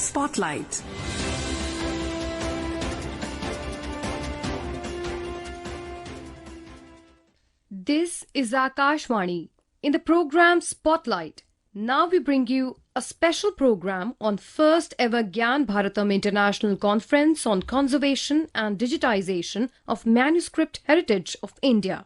Spotlight. This is Akashvani. In the program Spotlight, now we bring you a special program on first ever Gyan Bharatam International Conference on Conservation and Digitization of Manuscript Heritage of India.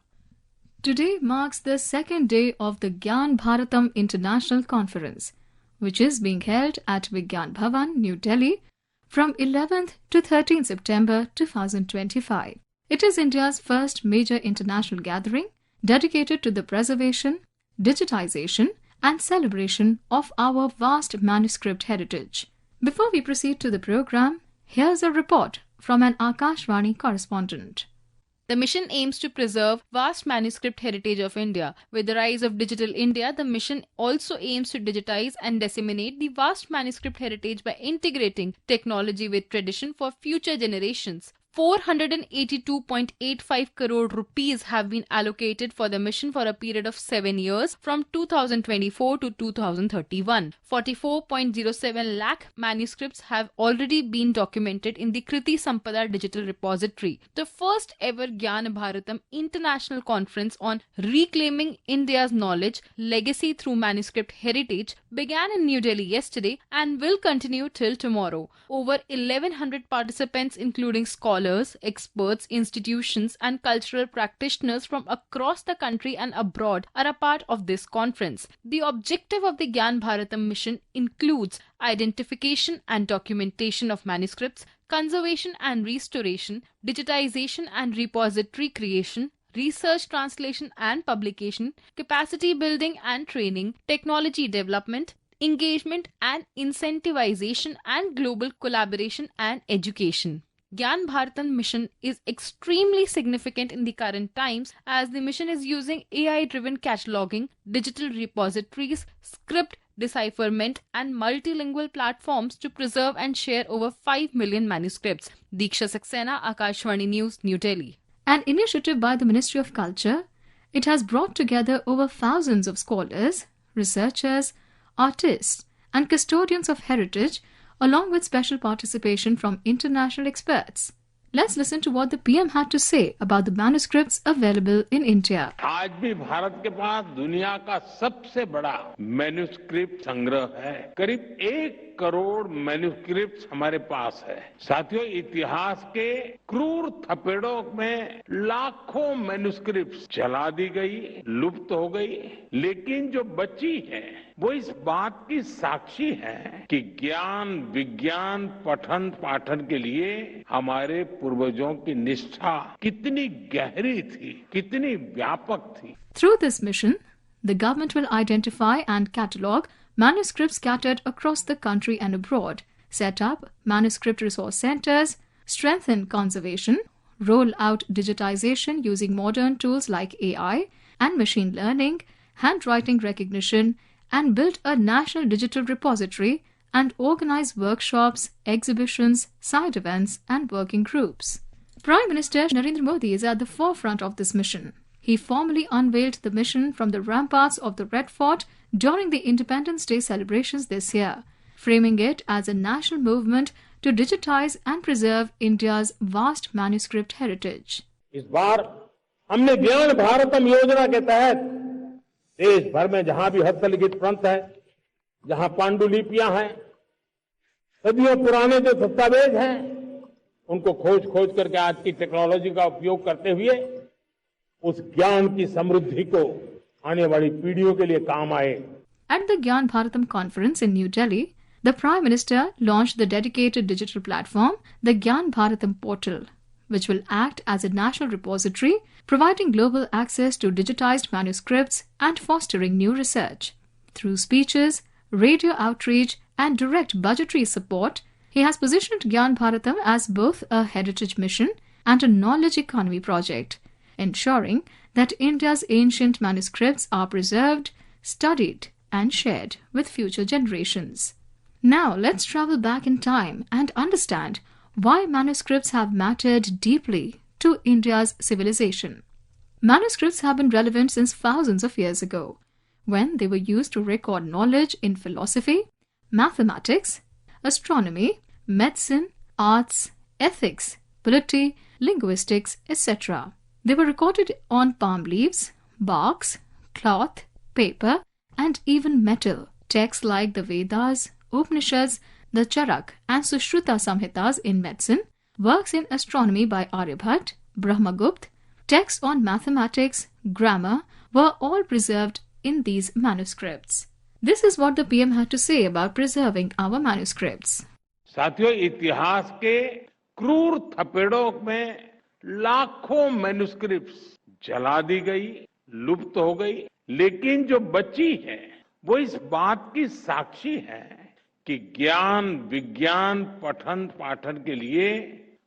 Today marks the second day of the Gyan Bharatam International Conference, which is being held at Vigyan Bhavan, New Delhi, from 11th to 13th September 2025. It is India's first major international gathering dedicated to the preservation, digitization, and celebration of our vast manuscript heritage. Before we proceed to the program, here's a report from an Akashvani correspondent. The mission aims to preserve vast manuscript heritage of India. With the rise of Digital India, the mission also aims to digitize and disseminate the vast manuscript heritage by integrating technology with tradition for future generations. 482.85 crore rupees have been allocated for the mission for a period of 7 years from 2024 to 2031. 44.07 lakh manuscripts have already been documented in the Kriti Sampada Digital Repository. The first ever Gyan Bharatam International Conference on Reclaiming India's Knowledge Legacy Through Manuscript Heritage began in New Delhi yesterday and will continue till tomorrow. Over 1100 participants including scholars, experts, institutions and cultural practitioners from across the country and abroad are a part of this conference. The objective of the Gyan Bharatam mission includes identification and documentation of manuscripts, conservation and restoration, digitization and repository creation, research, translation and publication, capacity building and training, technology development, engagement and incentivization, and global collaboration and education. Gyan Bharatam mission is extremely significant in the current times as the mission is using AI-driven cataloging, digital repositories, script decipherment and multilingual platforms to preserve and share over 5 million manuscripts. Diksha Saxena, Akashvani News, New Delhi. An initiative by the Ministry of Culture, it has brought together over thousands of scholars, researchers, artists and custodians of heritage along with special participation from international experts. Let's listen to what the PM had to say about the manuscripts available in India. आज भी भारत के पास दुनिया का सबसे बड़ा manuscript संग्रह है। करीब 1 करोड़ मैन्युस्क्रिप्ट हमारे पास है। साथियों, इतिहास के क्रूर थपेड़ों में लाखों मैन्युस्क्रिप्ट जला दी गई, लुप्त हो गई, लेकिन जो बची है वो इस बात की साक्षी है कि ज्ञान विज्ञान पठन पाठन के लिए हमारे पूर्वजों की निष्ठा कितनी गहरी थी, कितनी व्यापक थी। Through this mission, the government will identify and catalogue manuscripts scattered across the country and abroad, set up manuscript resource centers, strengthen conservation, roll out digitization using modern tools like AI and machine learning, handwriting recognition, and build a national digital repository and organize workshops, exhibitions, side events, and working groups. Prime Minister Narendra Modi is at the forefront of this mission. He formally unveiled the mission from the ramparts of the Red Fort during the Independence Day celebrations this year, framing it as a national movement to digitize and preserve India's vast manuscript heritage. इस बार हमने ज्ञान भारतम योजना के तहत देश भर में जहां भी हस्तलिखित ग्रंथ है, जहां पांडुलिपियां हैं, सदियों पुराने जो दस्तावेज हैं, उनको खोज करके आज की टेक्नोलॉजी का उपयोग करते हुए उस ज्ञान की समृद्धि को आने वाली पीढ़ियों के लिए काम आए। At the Gyan Bharatam conference in New Delhi, the Prime Minister launched the dedicated digital platform, the Gyan Bharatam portal, which will act as a national repository, providing global access to digitized manuscripts and fostering new research. Through speeches, radio outreach, and direct budgetary support, he has positioned Gyan Bharatam as both a heritage mission and a knowledge economy project, ensuring that India's ancient manuscripts are preserved, studied, and shared with future generations. Now let's travel back in time and understand why manuscripts have mattered deeply to India's civilization. Manuscripts have been relevant since thousands of years ago, when they were used to record knowledge in philosophy, mathematics, astronomy, medicine, arts, ethics, polity, linguistics, etc. They were recorded on palm leaves, barks, cloth, paper, and even metal. Texts like the Vedas, Upanishads, the Charak and Sushruta Samhitas in medicine, works in astronomy by Aryabhat, Brahmagupt, texts on mathematics, grammar were all preserved in these manuscripts. This is what the PM had to say about preserving our manuscripts. साथियों, इतिहास के क्रूर थपेड़ों में लाखों manuscripts जला दी गई, लुप्त हो गई, लेकिन जो बची है वो इस बात की साक्षी है कि ज्ञान विज्ञान पठन पाठन के लिए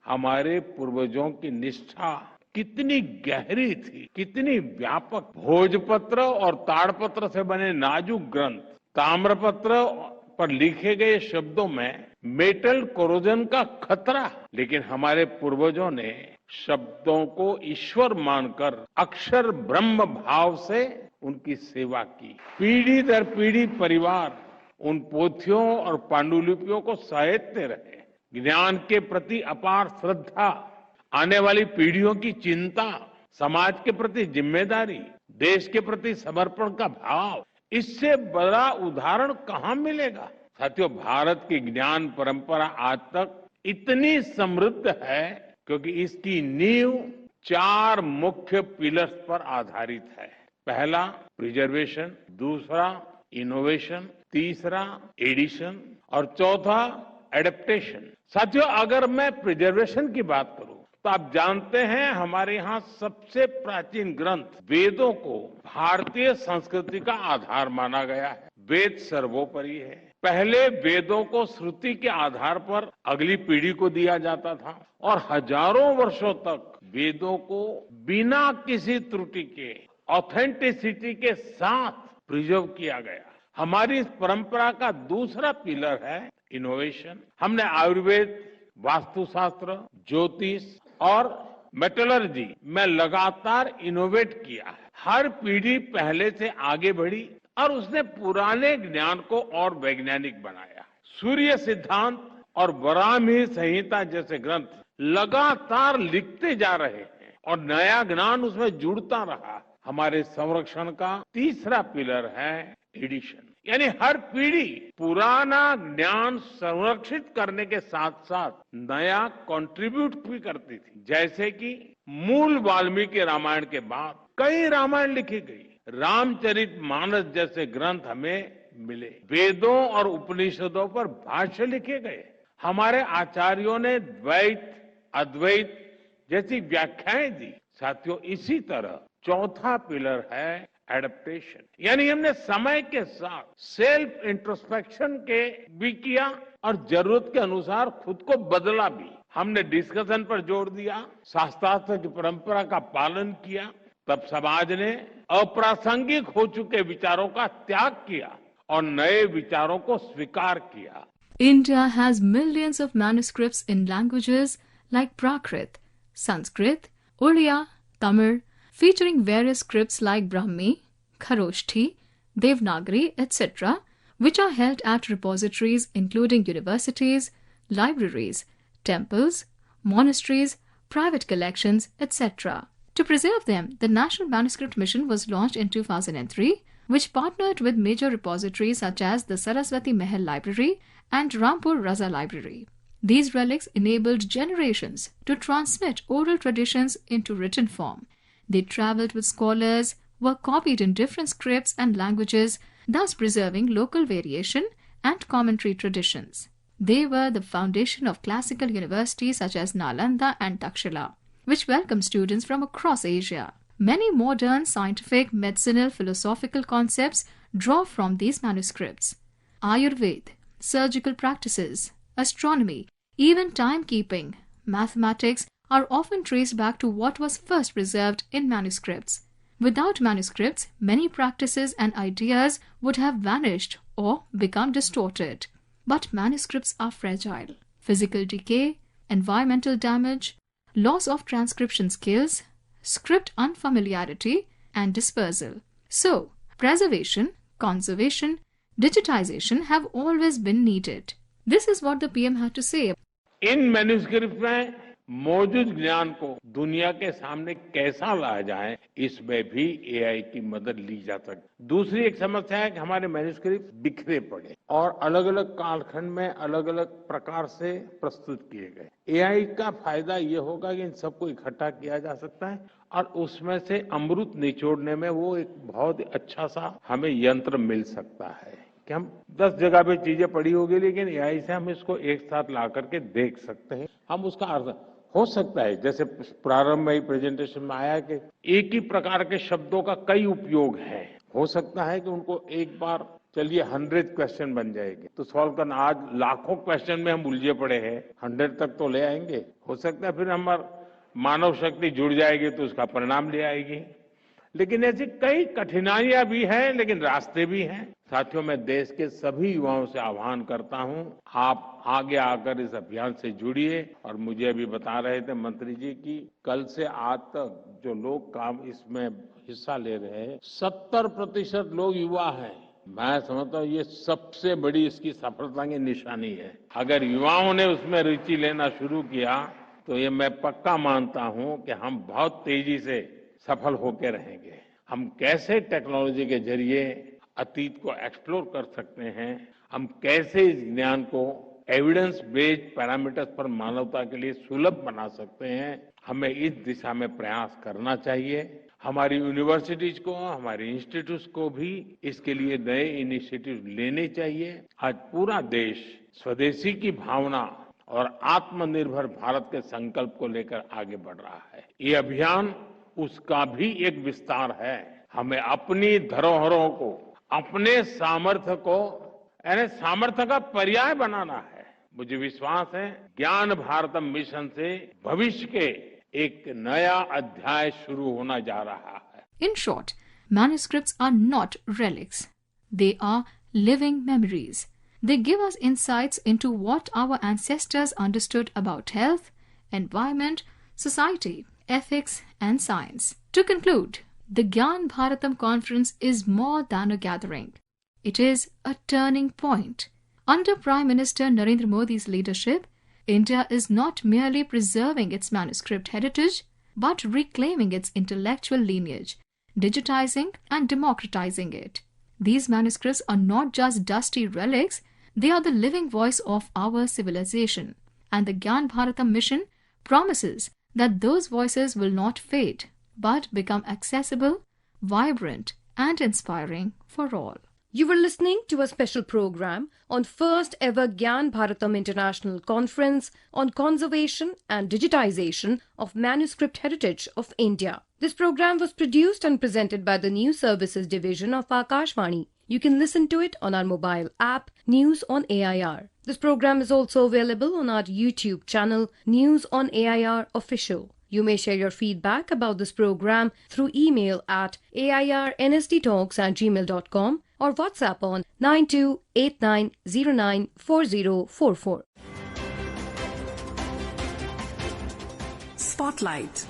हमारे पूर्वजों की निष्ठा कितनी गहरी थी, कितनी व्यापक। भोजपत्र और ताड़पत्र से बने नाजुक ग्रंथ, ताम्रपत्र पर लिखे गए शब्दों में मेटल कोरोजन का खतरा, लेकिन हमारे पूर्वजों ने शब्दों को ईश्वर मानकर अक्षर ब्रह्म भाव से उनकी सेवा की। पीढ़ी दर पीढ़ी परिवार उन पोथियों और पांडुलिपियों को सहेजते रहे। ज्ञान के प्रति अपार श्रद्धा, आने वाली पीढ़ियों की चिंता, समाज के प्रति जिम्मेदारी, देश के प्रति समर्पण का भाव, इससे बड़ा उदाहरण कहाँ मिलेगा। साथियों, भारत की ज्ञान परंपरा आज तक इतनी समृद्ध है क्योंकि इसकी नींव 4 मुख्य पिलर्स पर आधारित है। पहला प्रिजर्वेशन, दूसरा इनोवेशन, तीसरा एडिशन और चौथा एडेप्टेशन। साथियों, अगर मैं प्रिजर्वेशन की बात करूं तो आप जानते हैं हमारे यहाँ सबसे प्राचीन ग्रंथ वेदों को भारतीय संस्कृति का आधार माना गया है। वेद सर्वोपरि है। पहले वेदों को श्रुति के आधार पर अगली पीढ़ी को दिया जाता था और हजारों वर्षों तक वेदों को बिना किसी त्रुटि के ऑथेंटिसिटी के साथ प्रिजर्व किया गया। हमारी इस परंपरा का दूसरा पिलर है इनोवेशन। हमने आयुर्वेद, वास्तुशास्त्र, ज्योतिष और मेटलर्जी में लगातार इनोवेट किया है। हर पीढ़ी पहले से आगे बढ़ी और उसने पुराने ज्ञान को और वैज्ञानिक बनाया। सूर्य सिद्धांत और वराहमिहिर संहिता जैसे ग्रंथ लगातार लिखते जा रहे हैं और नया ज्ञान उसमें जुड़ता रहा। हमारे संरक्षण का तीसरा पिलर है एडिशन, यानी हर पीढ़ी पुराना ज्ञान संरक्षित करने के साथ साथ नया कंट्रीब्यूट भी करती थी। जैसे कि मूल वाल्मीकि रामायण के बाद कई रामायण लिखी गई, रामचरितमानस जैसे ग्रंथ हमें मिले, वेदों और उपनिषदों पर भाष्य लिखे गए। हमारे आचार्यों ने द्वैत अद्वैत जैसी व्याख्याएं दी। साथियों, इसी तरह चौथा पिलर है एडेप्टेशन, यानी हमने समय के साथ सेल्फ इंट्रोस्पेक्शन के भी किया और जरूरत के अनुसार खुद को बदला भी। हमने डिस्कशन पर जोर दिया, शास्त्रार्थ की परंपरा का पालन किया। तब समाज ने अप्रासंगिक हो चुके विचारों का त्याग किया और नए विचारों को स्वीकार किया। India has millions of manuscripts in languages like Prakrit, Sanskrit, Odia, Tamil, featuring various scripts like Brahmi, Kharoshthi, Devanagari, etc., which are held at repositories including universities, libraries, temples, monasteries, private collections, etc. To preserve them, the National Manuscript Mission was launched in 2003, which partnered with major repositories such as the Saraswati Mahal Library and Rampur Raza Library. These relics enabled generations to transmit oral traditions into written form. They travelled with scholars, were copied in different scripts and languages, thus preserving local variation and commentary traditions. They were the foundation of classical universities such as Nalanda and Takshila, which welcomed students from across Asia. Many modern scientific, medicinal, philosophical concepts draw from these manuscripts. Ayurveda, surgical practices, astronomy, even timekeeping, mathematics are often traced back to what was first preserved in manuscripts. Without manuscripts, many practices and ideas would have vanished or become distorted. But manuscripts are fragile. Physical decay, environmental damage, loss of transcription skills, script unfamiliarity, and dispersal. So, preservation, conservation, digitization have always been needed. This is what the PM had to say. In manuscript में मौजूद ज्ञान को दुनिया के सामने कैसा लाया जाए, इसमें भी एआई की मदद ली जा सकती। दूसरी एक समस्या है कि हमारे मैन्यूस्क्रिप्ट बिखरे पड़े और अलग अलग कालखंड में अलग अलग प्रकार से प्रस्तुत किए गए। एआई का फायदा ये होगा कि इन सबको इकट्ठा किया जा सकता है और उसमें से अमृत निचोड़ने में वो एक बहुत अच्छा सा हमें यंत्र मिल सकता है कि हम 10 जगह पे चीजें पड़ी होगी, लेकिन एआई से हम इसको एक साथ ला करके देख सकते हैं। हम उसका अर्थ हो सकता है, जैसे प्रारंभ में ही प्रेजेंटेशन में आया कि एक ही प्रकार के शब्दों का कई उपयोग है। हो सकता है कि उनको एक बार चलिए 100 क्वेश्चन बन जाएंगे तो सॉल्व करना, आज लाखों क्वेश्चन में हम उलझे पड़े हैं, 100 तक तो ले आएंगे। हो सकता है फिर हमारा मानव शक्ति जुड़ जाएगी तो उसका परिणाम ले आएगी। लेकिन ऐसी कई कठिनाइयां भी हैं, लेकिन रास्ते भी हैं। साथियों, मैं देश के सभी युवाओं से आह्वान करता हूं, आप आगे आकर इस अभियान से जुड़िए। और मुझे अभी बता रहे थे मंत्री जी की कल से आज तक जो लोग काम इसमें हिस्सा ले रहे हैं, 70% लोग युवा हैं। मैं समझता हूँ ये सबसे बड़ी इसकी सफलता की निशानी है। अगर युवाओं ने उसमें रुचि लेना शुरू किया तो ये मैं पक्का मानता हूं कि हम बहुत तेजी से सफल होकर रहेंगे। हम कैसे टेक्नोलॉजी के जरिए अतीत को एक्सप्लोर कर सकते हैं, हम कैसे इस ज्ञान को एविडेंस बेस्ड पैरामीटर्स पर मानवता के लिए सुलभ बना सकते हैं, हमें इस दिशा में प्रयास करना चाहिए। हमारी यूनिवर्सिटीज को, हमारे इंस्टीट्यूट्स को भी इसके लिए नए इनिशिएटिव लेने चाहिए। आज पूरा देश स्वदेशी की भावना और आत्मनिर्भर भारत के संकल्प को लेकर आगे बढ़ रहा है। ये अभियान उसका भी एक विस्तार है। हमें अपनी धरोहरों को, अपने सामर्थ्य को, यानी सामर्थ्य का पर्याय बनाना है। मुझे विश्वास है ज्ञान भारतम मिशन से भविष्य के एक नया अध्याय शुरू होना जा रहा है। In short, manuscripts are not relics. They are living memories. They give us insights into what our ancestors understood about health, environment, society, ethics, and science. To conclude, the Gyan Bharatam conference is more than a gathering. It is a turning point. Under Prime Minister Narendra Modi's leadership, India is not merely preserving its manuscript heritage, but reclaiming its intellectual lineage, digitizing and democratizing it. These manuscripts are not just dusty relics, they are the living voice of our civilization. And the Gyan Bharatam mission promises that those voices will not fade, but become accessible, vibrant, and inspiring for all. You were listening to a special program on first ever Gyan Bharatam International Conference on Conservation and Digitization of Manuscript Heritage of India. This program was produced and presented by the News Services Division of Akashvani. You can listen to it on our mobile app, News on AIR. This program is also available on our YouTube channel, News on AIR Official. You may share your feedback about this program through email at airnsttalks@gmail.com or WhatsApp on 9289094044. Spotlight.